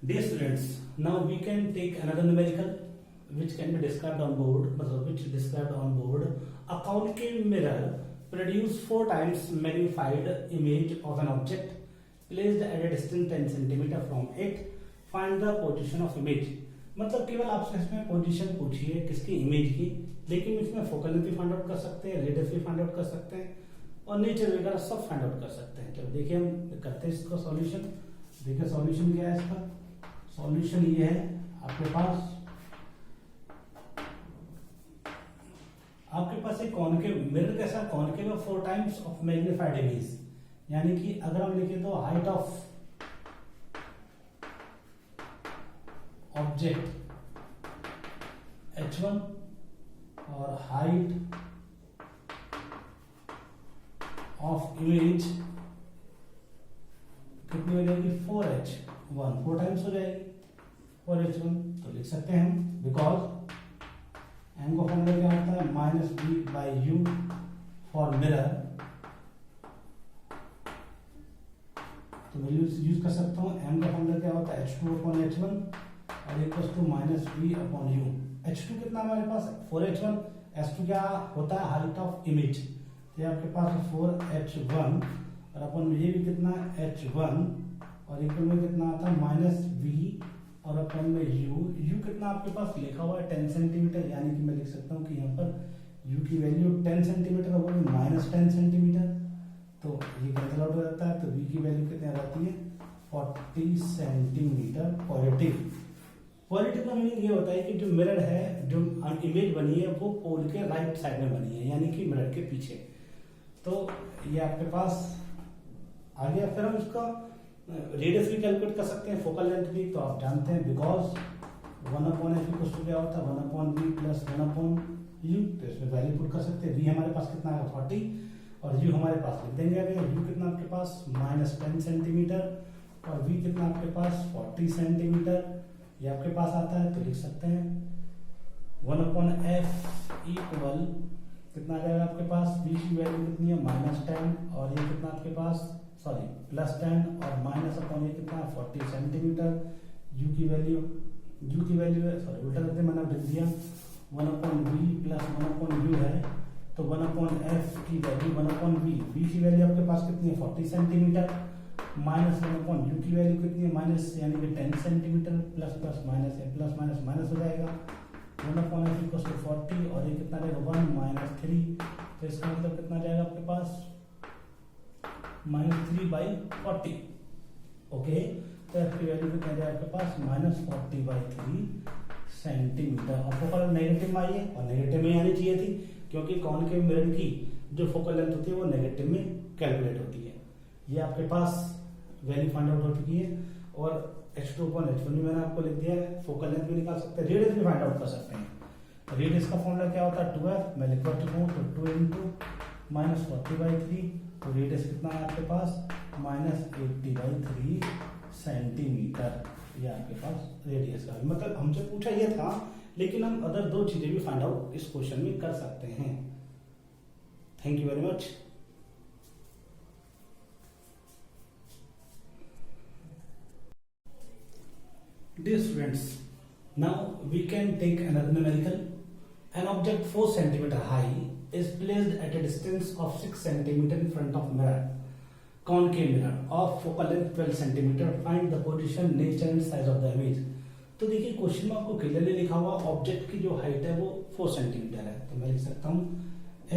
Dear students, now we can take another numerical which can be described on board, which is described on board. A concave mirror produce 4 times magnified image of an object placed at a distance 10 cm from it. Find the position of image. मतलब केवल आपसे इसमें position पूछी है किसकी, image की, लेकिन इसमें फोकल लेंथ भी फाइंड आउट कर सकते हैं, रेडियस भी फाइंड आउट कर सकते हैं और नेचर वगैरह सब फाइंड आउट कर सकते हैं। चलो देखिए हम करते हैं इसका सॉल्यूशन। देखिए सॉल्यूशन क्या है इसका। सॉल्यूशन ये है, आपके पास एक कॉनकेव मिरर कैसा, concave 4 times of magnified image, यानी कि अगर हम लिखे तो हाइट ऑफ ऑब्जेक्ट h1 और हाइट ऑफ इमेज कितनी हो जाएगी 4h1, 4 टाइम्स हो जाएगी 4h1। तो लिख सकते हैं हम, बिकॉज एम का फॉर्मूला क्या होता है minus b by u for mirror. तो मैं यूज कर सकता हूँ, एम का फॉर्मूला क्या होता है h2 अपॉन h1 और equal to minus b upon u. h2 कितना हमारे पास 4h1, h2 क्या होता है हाइट ऑफ इमेज, तो आपके पास 4h1 और अपन ये भी कितना h1 और इक्वल में कितना आता है माइनस बी और अपन में u कितना आपके पास लिखा हुआ है 10 सेंटीमीटर, यानी कि मैं लिख सकता हूँ कि यहाँ पर u की वैल्यू 10 सेंटीमीटर होगी माइनस 10 सेंटीमीटर, तो ये कैंसिल आउट हो जाता है। तो v की वैल्यू कितनी आ जाती है 40 सेंटीमीटर पॉजिटिव। पॉजिटिव का मीनिंग ये होता है कि जो मिरर है, जो इमेज बनी है वो पोल के राइट साइड में बनी है, यानी कि मिरर के पीछे। तो ये आपके पास आ गया। फिर हम उसका रेडियस भी कैलकुलेट कर सकते हैं, फोकल लेंथ भी। तो आप जानते हैं because 1 upon f equal to क्या होता है 1 upon b plus 1 upon u. तो इसमें वैल्यू पुट कर सकते हैं। वी हमारे पास कितना है 40 और यू हमारे पास लिख देंगे अभी। यू कितना आपके पास माइनस 10 सेंटीमीटर और वी कितना आपके पास 40 सेंटीमीटर ये आपके पास आता है। तो लिख सकते हैं 1 अपॉन एफ इक्वल कितना आ जाएगा आपके पास, वी की वैल्यू कितनी है माइनस 10 और ये कितना आपके पास प्लस 10 और माइनस अपॉन ये कितना 40 सेंटीमीटर। यू की वैल्यू है उल्टा करते मैंने लिख दिया 1 upon v plus 1 upon u है, तो 1 अपॉन एफ की वैल्यू 1 अपॉन वी की वैल्यू आपके पास कितनी है 40 सेंटीमीटर माइनस 1 अपॉन यू की वैल्यू कितनी है माइनस, यानी कि 10 सेंटीमीटर प्लस प्लस माइनस है, प्लस माइनस माइनस हो जाएगा 1 अपॉन एफ इक्वल टू 40 और ये कितना रहेगा 1 माइनस 3। तो इसका मतलब कितना जाएगा आपके पास माइनस 3 बाई 40। ओके, तो एफ की वैल्यू कितना जाएगा आपके पास माइनस 40 बाई 3 सेंटीमीटर। और फोकल नेगेटिव में आई है और नेगेटिव में आनी चाहिए थी, क्योंकि कॉनकेव मिरर की जो फोकल लेंथ होती है वो नेगेटिव में कैलकुलेट होती है। ये आपके पास वैल्यू फाइंड आउट हो चुकी है और h2 अपॉन h1 भी मैंने आपको लिख दिया है। फोकल लेंथ भी निकाल सकते हैं, रेडियस भी फाइंड आउट कर सकते हैं। रेडियस का फॉर्मूला क्या होता है 2f, मैं लिख चुका हूँ, तो 2 इंटू माइनस 40 बाई 3, तो रेडियस कितना है आपके पास माइनस 80 बाई 3 सेंटीमीटर। ये आपके पास रेडियस का, मतलब हमसे पूछा ये था, लेकिन हम अदर 2 चीजें भी फाइंड आउट इस क्वेश्चन में कर सकते हैं। Thank you very much. Dear students, now we can take another numerical. An object 4 cm high is placed at a distance of 6 cm in front of mirror, concave mirror of focal length 12 cm. Find the position, nature and size of the image. तो देखिए question में आपको clearly लिखा हुआ object की जो height है वो 4 सेंटीमीटर है, तो मैं लिख सकता हूँ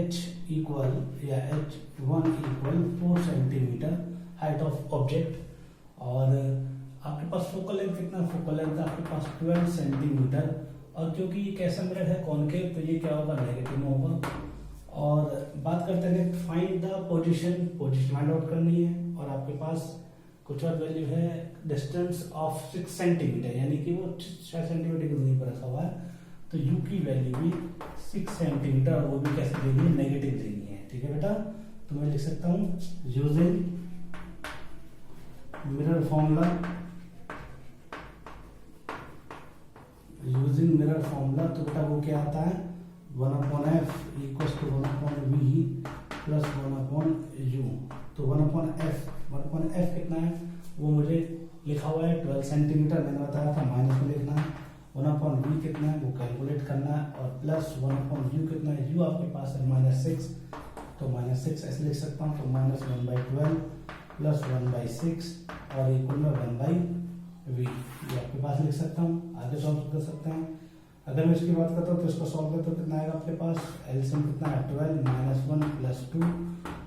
h इक्वल या h1 equal 4 centimetre height of object. और आपके पास फोकल लेंथ कितना, फोकल लेंथ आपके पास 12 सेंटीमीटर और क्योंकि ये कैसा मिरर है कॉनकेव, तो ये क्या होगा नेगेटिव में होगा। और बात करते हैं find the position find out करनी है और आपके पास कुछ और वैल्यू है डिस्टेंस ऑफ 6 सेंटीमीटर, यानी कि वो 6 सेंटीमीटर की दूरी पर रखा हुआ है। तो यू की वैल्यू भी 6 सेंटीमीटर और वो भी कैसे देनी है नेगेटिव देनी है। ठीक है बेटा, तो मैं लिख सकता हूँ यूजिंग मिरर फॉर्मूला, तो बेटा वो क्या आता है 1 upon f equal to 1 upon v plus 1 upon u. तो 1 अपॉन एफ कितना है वो मुझे लिखा हुआ है 12 सेंटीमीटर, मैंने बताया था माइनस में लिखना है, 1/v कितना है वो कैलकुलेट करना है, और प्लस 1/u कितना है, u आपके पास है -6, तो -6 ऐसे लिख सकता हूँ, तो -1/12 प्लस 1/6 और इक्वल में 1/v, ये आपके पास लिख सकता हूँ। आगे सॉल्व कर सकते हैं। अगर मैं इसकी बात करता हूँ तो इसको सॉल्व करते तो कितना आएगा आपके पास, एलसीएम कितना है 12 -1 + 2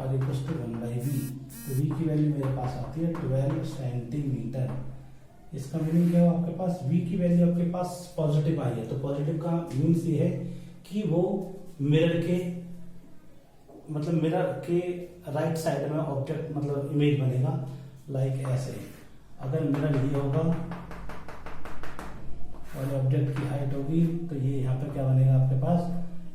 और इक्वल टू 1/v, तो v की वैल्यू मेरे पास आती है 12 सेंटीमीटर। इसका मीनिंग क्या है आपके पास, v की वैल्यू आपके पास पॉजिटिव आई है, तो पॉजिटिव का मीन्स ये है कि वो मिरर के मतलब मिरर के राइट साइड में ऑब्जेक्ट मतलब इमेज बनेगा, लाइक ऐसे। अगर मिरर ये होगा और ऑब्जेक्ट की हाइट होगी तो ये यहाँ पे क्या बनेगा आपके पास,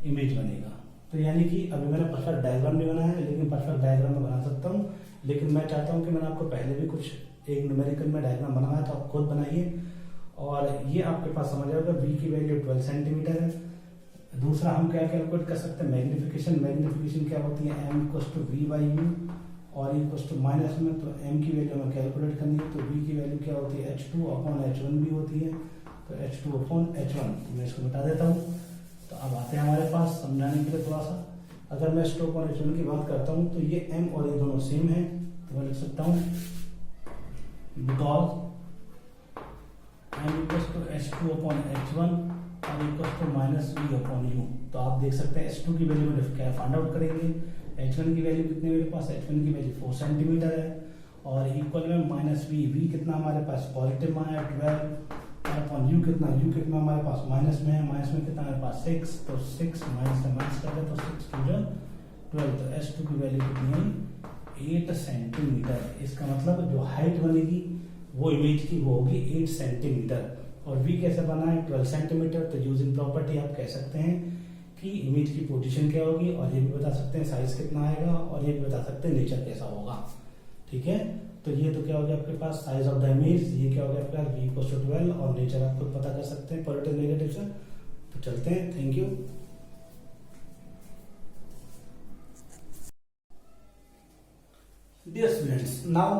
इमेज बनेगा। तो यानी कि अभी मैंने परफेक्ट डायग्राम नहीं बनाया है, लेकिन परफेक्ट डायग्राम में बना सकता हूँ, लेकिन मैं चाहता हूँ कि मैंने आपको पहले भी कुछ एक न्यूमेरिकल में डायग्राम बनाया तो आप खुद बनाइए और ये आपके पास समझ आएगा। v की वैल्यू 12 सेंटीमीटर है। दूसरा हम क्या कैलकुलेट कर सकते हैं, मैग्निफिकेशन। मैग्निफिकेशन क्या होती है, m = v/u और इक्वल माइनस में, तो m की वैल्यू हमें कैलकुलेट करनी है, तो v की वैल्यू क्या होती है h2/h1 भी होती है, तो h2/h1, तो मैं इसको मिटा देता हूँ। तो अब आते हैं हमारे पास समझाने के लिए थोड़ा सा। अगर मैं h2/h1 की बात करता हूँ तो ये m और ये दोनों सेम है, तो मैं लिख सकता हूँ बिकॉज m = h2/h1 और इक्वल टू -v/u। तो आप देख सकते हैं h2 की वैल्यू में क्या फाइंड आउट करेंगे, h1 की वैल्यू कितनी मेरे पास, h1 की वैल्यू 4 सेंटीमीटर है और इक्वल में -v, v कितना हमारे पास पॉजिटिव में है 12 u कितना, u कितना हमारे पास माइनस में है, माइनस में कितना हमारे पास 6, तो 6 माइनस से माइनस कर दे तो 6 × 12, तो h2 की वैल्यू कितनी है 8 सेंटीमीटर। इसका मतलब जो हाइट बनेगी वो इमेज की वो होगी 8 सेंटीमीटर। और v कैसे बना है 12 सेंटीमीटर, तो यूजिंग प्रॉपर्टी आप कह सकते हैं कि इमेज की पोजीशन क्या होगी, और ये भी बता सकते हैं साइज कितना आएगा, और ये भी बता सकते हैं नेचर कैसा होगा। ठीक है, तो ये तो क्या हो गया आपके पास साइज ऑफ द इमेज, ये क्या हो गया आपका v = 12 और नेचर आप खुद पता कर सकते हैं पॉजिटिव नेगेटिव से। तो चलते हैं, thank you. Dear students, now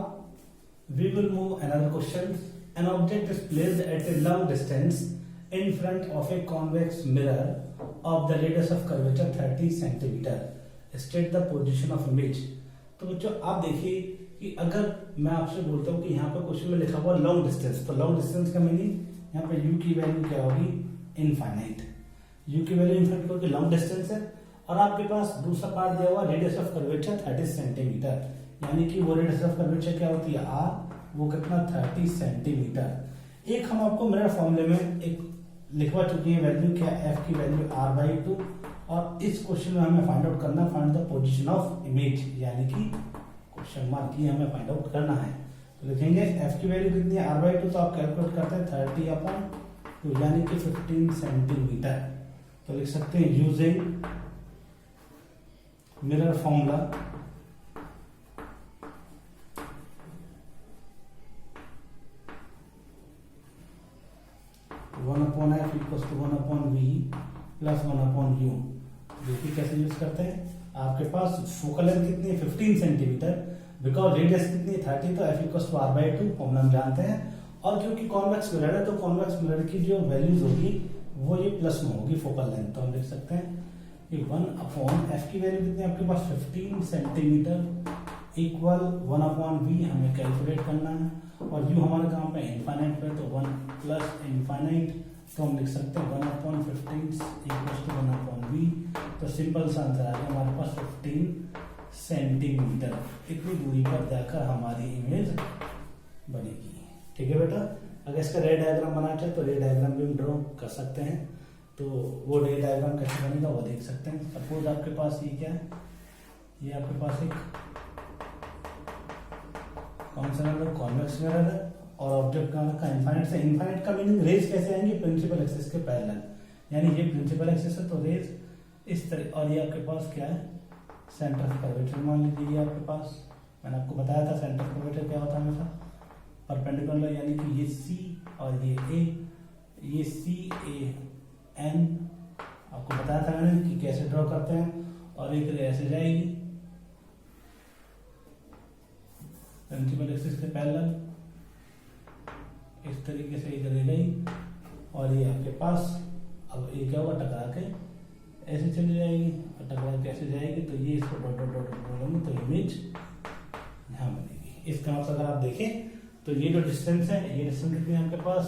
we will move another question. An object is placed at a long distance in front of a convex mirror of the radius of curvature 30 centimeter. State the position of image. तो बच्चों आप देखिए कि अगर मैं आपसे बोलता हूँ कि यहाँ पर क्वेश्चन में लिखा हुआ लॉन्ग डिस्टेंस, तो लॉन्ग डिस्टेंस का मीनिंग यहाँ पे u की वैल्यू क्या होगी, इनफाइनाइट। u की वैल्यू इनफाइनाइट क्योंकि लॉन्ग डिस्टेंस है, और आपके पास दूसरा पार्ट दिया हुआ रेडियस ऑफ कर्वेचर 30 सेंटीमीटर, यानी कि वो रेडियस ऑफ कर्वेचर क्या होती है r, वो कितना 30 सेंटीमीटर। एक हम आपको मिरर फॉर्मूले में एक लिखवा चुकी है वैल्यू, क्या f की वैल्यू r/2, और इस क्वेश्चन में हमें फाइंड आउट करना find the position of image, यानी कि क्वेश्चन मार्क की हमें फाइंड आउट करना है। तो लिखेंगे f की वैल्यू कितनी है r/2, तो आप कैलकुलेट करते हैं 30/2 यानी कि 15 सेंटीमीटर। तो लिख सकते हैं using mirror formula (1/f = 1/v + 1/u). देखिए कैसे यूज करते हैं, आपके पास फोकल लेंथ कितनी है 15 सेंटीमीटर, बिकॉज रेडियस कितनी है 30, तो f = r/2 फॉर्मूला हम जानते हैं, और क्योंकि कॉन्वेक्स मिरर है तो कॉन्वेक्स मिरर की जो वैल्यूज होगी वो ये प्लस में होगी फोकल लेंथ। तो हम लिख सकते हैं कि 1/f की वैल्यू कितनी है आपके पास 15 सेंटीमीटर इक्वल 1/v हमें कैलकुलेट करना है, और u हमारे कहाँ पे इनफाइनाइट पे, तो 1 + इनफाइनाइट, तो हम लिख सकते हैं 1/15 = 1/v। तो सिंपल सा आंसर आ गया हमारे पास 15 सेंटीमीटर। इतनी दूरी पर जाकर हमारी इमेज बनेगी। ठीक है बेटा, अगर इसका रे डायग्राम बनाना चाहे तो रे डायग्राम भी हम ड्रॉ कर सकते हैं, तो वो रे डायग्राम कैसे बनेगा वो देख सकते हैं। सपोज आपके पास ये क्या है, ये आपके पास एक कौन सा मिरर, कॉन्वेक्स मिरर है, और ऑब्जेक्ट का रखा इनफाइनाइट से। इनफाइनाइट का मीनिंग रेज कैसे आएंगे, प्रिंसिपल एक्सिस के पैरेलल, यानी ये प्रिंसिपल एक्सिस है तो रेज इस तरह, और ये आपके पास क्या है सेंटर ऑफ कर्वेचर मान लीजिए। आपके पास मैंने आपको बताया था सेंटर ऑफ कर्वेचर क्या होता है हमेशा परपेंडिकुलर, यानी कि ये C और ये A, ये CAN आपको बताया था मैंने कि कैसे ड्रॉ करते हैं, और एक रे ऐसे जाएगी प्रिंसिपल एक्सिस के पैरेलल, इस तरीके से ये चली गई और ये आपके पास अब ये क्या होगा, टकरा के ऐसे चली जाएगी और टकरा के ऐसे जाएगी, तो ये इसको डॉट डॉट डॉट बोलेंगे तो इमेज यहाँ बनेगी। इसका मतलब अगर आप देखें तो ये जो डिस्टेंस है, ये डिस्टेंस कितनी है आपके पास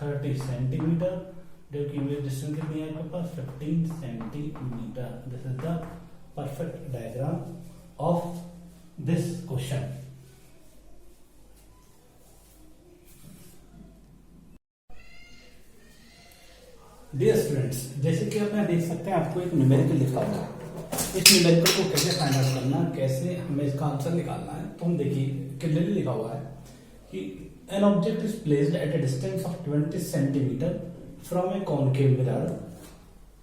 30 सेंटीमीटर, जबकि इमेज डिस्टेंस कितनी है आपके पास 15 centimetre. This is the perfect diagram of this question. Dear students, जैसे कि आप यहाँ देख सकते हैं आपको एक न्यूमेरिकल लिखा हुआ है। इस न्यूमेरिकल को कैसे फाइंड आउट करना, कैसे हमें इसका आंसर निकालना है, तो हम देखिए क्लियरली लिखा हुआ है कि an object is placed at a distance of 20 centimetre from A concave mirror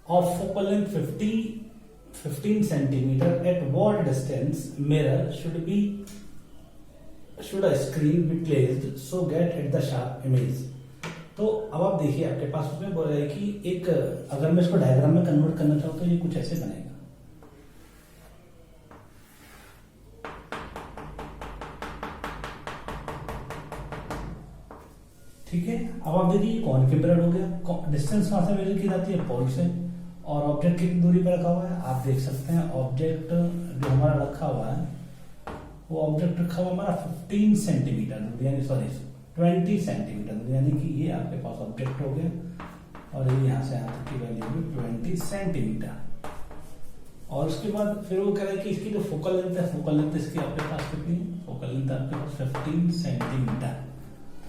of focal length 15 centimetre. At what distance mirror should a screen be placed so gate at the sharp image. तो अब आप देखिए आपके पास उसमें बोल रहा है कि एक, अगर मैं इसको डायग्राम में कन्वर्ट करना चाहूँ तो ये कुछ ऐसे बनेगा। ठीक है, अब आप देखिए कॉनकेव मिरर हो गया, डिस्टेंस कहां से मेजर की जाती है, पोल से, और ऑब्जेक्ट कितनी दूरी पर रखा हुआ है आप देख सकते हैं। ऑब्जेक्ट जो हमारा रखा हुआ है वो ऑब्जेक्ट रखा हुआ हमारा 15 सेंटीमीटर यानी 20 सेंटीमीटर, यानी कि ये आपके पास ऑब्जेक्ट हो गया और ये यहाँ से यहाँ तक की वैल्यू होगी 20 सेंटीमीटर। और उसके बाद फिर वो कह रहा है कि इसकी जो फोकल लेंथ है, फोकल लेंथ इसकी आपके पास कितनी है, फोकल लेंथ आपके पास 15 सेंटीमीटर।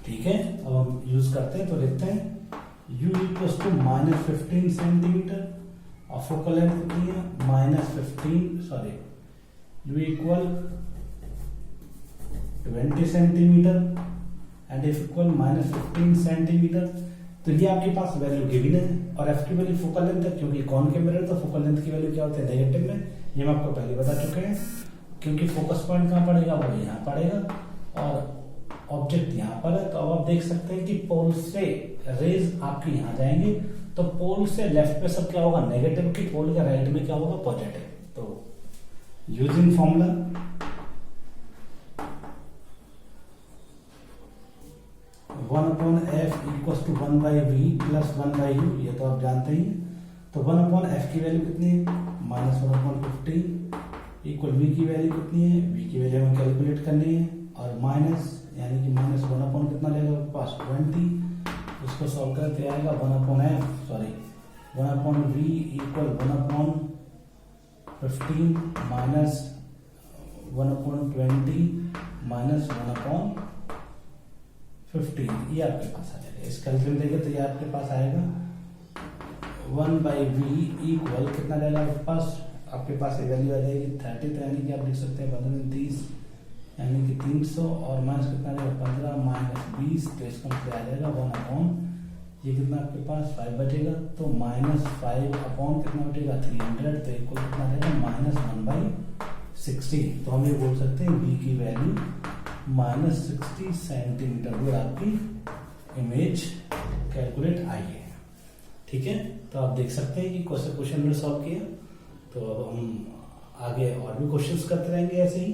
ठीक है, अब हम यूज करते हैं तो लिखते हैं u इक्वल टू -15 सेंटीमीटर और फोकल लेंथ कितनी है -15 u equal 20 centimetre and F equal -15 centimetre. तो ये आपके पास वैल्यू गिवन है और एफ की वैल्यू फोकल लेंथ है, क्योंकि कॉनकेव मिरर तो फोकल लेंथ की वैल्यू क्या होती है नेगेटिव में, ये हम आपको पहले बता चुके हैं। क्योंकि फोकस पॉइंट कहाँ पड़ेगा, वो यहाँ पड़ेगा और ऑब्जेक्ट यहाँ पर है। तो अब आप देख सकते हैं कि पोल से रेज आपके यहाँ जाएंगे, तो पोल से लेफ्ट पे सब क्या होगा नेगेटिव, की पोल के राइट में क्या होगा पॉजिटिव। तो using formula one upon f equal to 1/v plus 1/u, ये तो आप जानते ही। तो 1 अपॉन एफ की वैल्यू कितनी है -1/15 इक्वल v की वैल्यू कितनी है, v की वैल्यू हमें कैलकुलेट करनी है और माइनस यानी कि -1 अपॉन कितना लेगा पास 20, उसको सॉल्व करते आएगा 1 upon v equal 1 upon 15 minus 1 upon 20 minus 1 upon 15, ये आपके पास आ जाएगा। इस कैलकुलेट देंगे तो ये आपके पास आएगा 1/v इक्वल कितना जाएगा आपके पास ये वैल्यू आ जाएगी 30, तो यानी कि आप लिख सकते हैं 15 30 यानी कि 300 और माइनस कितना जाएगा 15 माइनस 20, तो इसका मतलब आ जाएगा 1 अपॉन ये कितना आपके पास 5 बचेगा, तो -5 अपॉन कितना बचेगा 300, तो इक्वल कितना रहेगा -1/60। तो हम ये बोल सकते हैं v की वैल्यू -60 सेंटीमीटर वो आपकी इमेज कैलकुलेट आई है। ठीक है, तो आप देख सकते हैं कि क्वेश्चन में सॉल्व किया। तो अब हम आगे और भी क्वेश्चंस करते रहेंगे ऐसे ही।